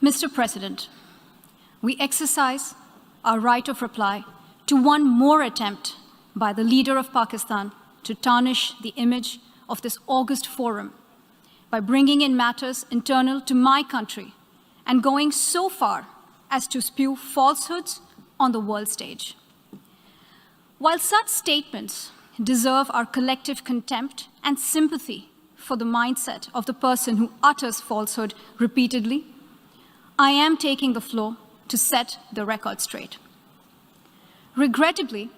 Mr. President, we exercise our right of reply to one more attempt by the leader of Pakistan to tarnish the image of this august forum by bringing in matters internal to my country and going so far as to spew falsehoods on the world stage. While such statements deserve our collective contempt and sympathy for the mindset of the person who utters falsehood repeatedly, I am taking the floor to set the record straight. Regrettably,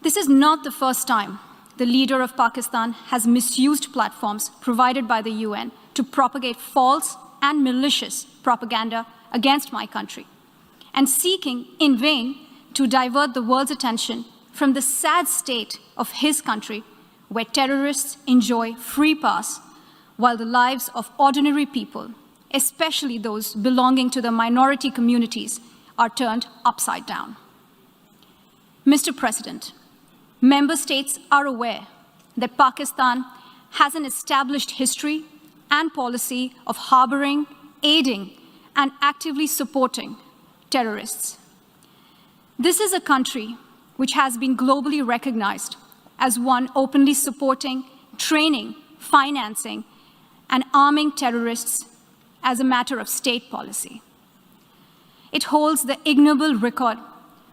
this is not the first time the leader of Pakistan has misused platforms provided by the UN to propagate false and malicious propaganda against my country, and seeking in vain to divert the world's attention from the sad state of his country, where terrorists enjoy free pass while the lives of ordinary people, especially those belonging to the minority communities, are turned upside down. Mr. President, member states are aware that Pakistan has an established history and policy of harboring, aiding, and actively supporting terrorists. This is a country which has been globally recognized as one openly supporting, training, financing, and arming terrorists as a matter of state policy. It holds the ignoble record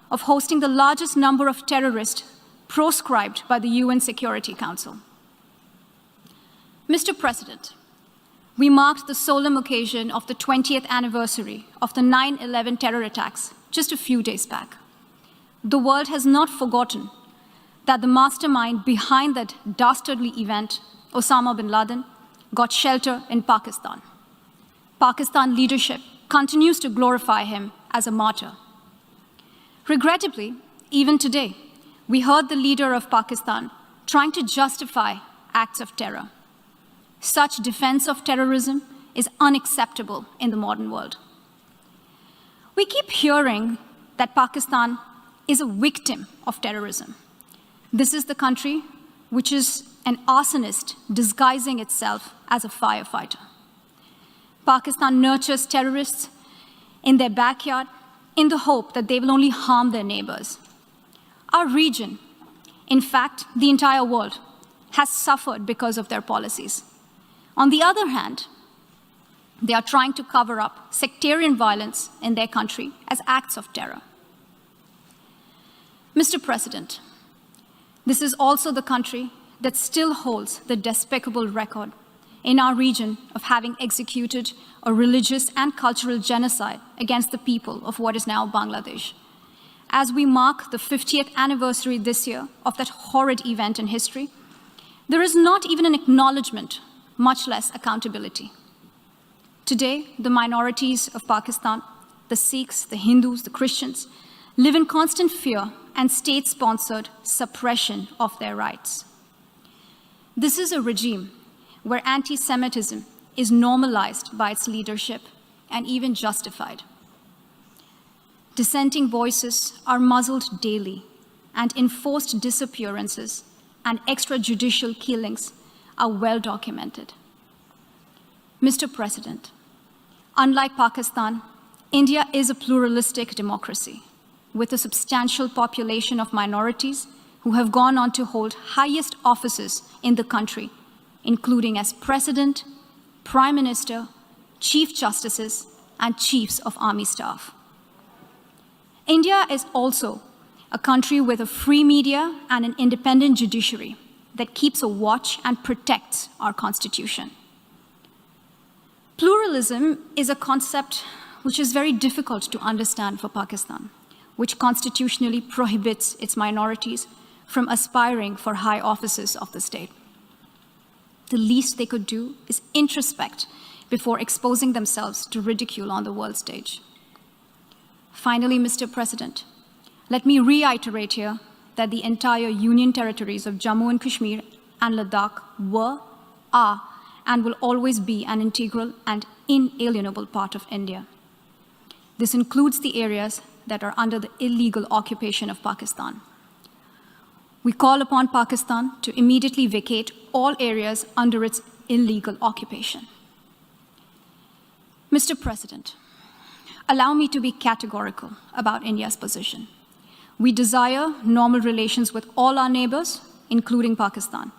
of hosting the largest number of terrorists proscribed by the UN Security Council. Mr. President, we marked the solemn occasion of the 20th anniversary of the 9/11 terror attacks just a few days back. The world has not forgotten that the mastermind behind that dastardly event, Osama bin Laden, got shelter in Pakistan. Pakistan leadership continues to glorify him as a martyr. Regrettably, even today, we heard the leader of Pakistan trying to justify acts of terror. Such defense of terrorism is unacceptable in the modern world. We keep hearing that Pakistan is a victim of terrorism. This is the country which is an arsonist disguising itself as a firefighter. Pakistan nurtures terrorists in their backyard in the hope that they will only harm their neighbors. Our region, in fact, the entire world, has suffered because of their policies. On the other hand, they are trying to cover up sectarian violence in their country as acts of terror. Mr. President, this is also the country that still holds the despicable record in our region of having executed a religious and cultural genocide against the people of what is now Bangladesh. As we mark the 50th anniversary this year of that horrid event in history, there is not even an acknowledgement, much less accountability. Today, the minorities of Pakistan, the Sikhs, the Hindus, the Christians, live in constant fear and state-sponsored suppression of their rights. This is a regime where anti-Semitism is normalized by its leadership and even justified. Dissenting voices are muzzled daily, and enforced disappearances and extrajudicial killings are well documented. Mr. President, unlike Pakistan, India is a pluralistic democracy with a substantial population of minorities who have gone on to hold highest offices in the country, including as President, Prime Minister, Chief Justices, and Chiefs of Army Staff. India is also a country with a free media and an independent judiciary that keeps a watch and protects our Constitution. Pluralism is a concept which is very difficult to understand for Pakistan, which constitutionally prohibits its minorities from aspiring for high offices of the state. The least they could do is introspect before exposing themselves to ridicule on the world stage. Finally, Mr. President, let me reiterate here that the entire Union territories of Jammu and Kashmir and Ladakh were, are, and will always be an integral and inalienable part of India. This includes the areas that are under the illegal occupation of Pakistan. We call upon Pakistan to immediately vacate all areas under its illegal occupation. Mr. President, allow me to be categorical about India's position. We desire normal relations with all our neighbors, including Pakistan.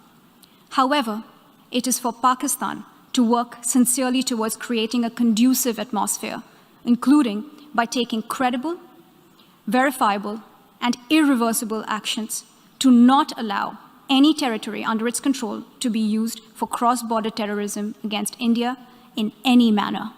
However, it is for Pakistan to work sincerely towards creating a conducive atmosphere, including by taking credible, verifiable, and irreversible actions to not allow any territory under its control to be used for cross-border terrorism against India in any manner.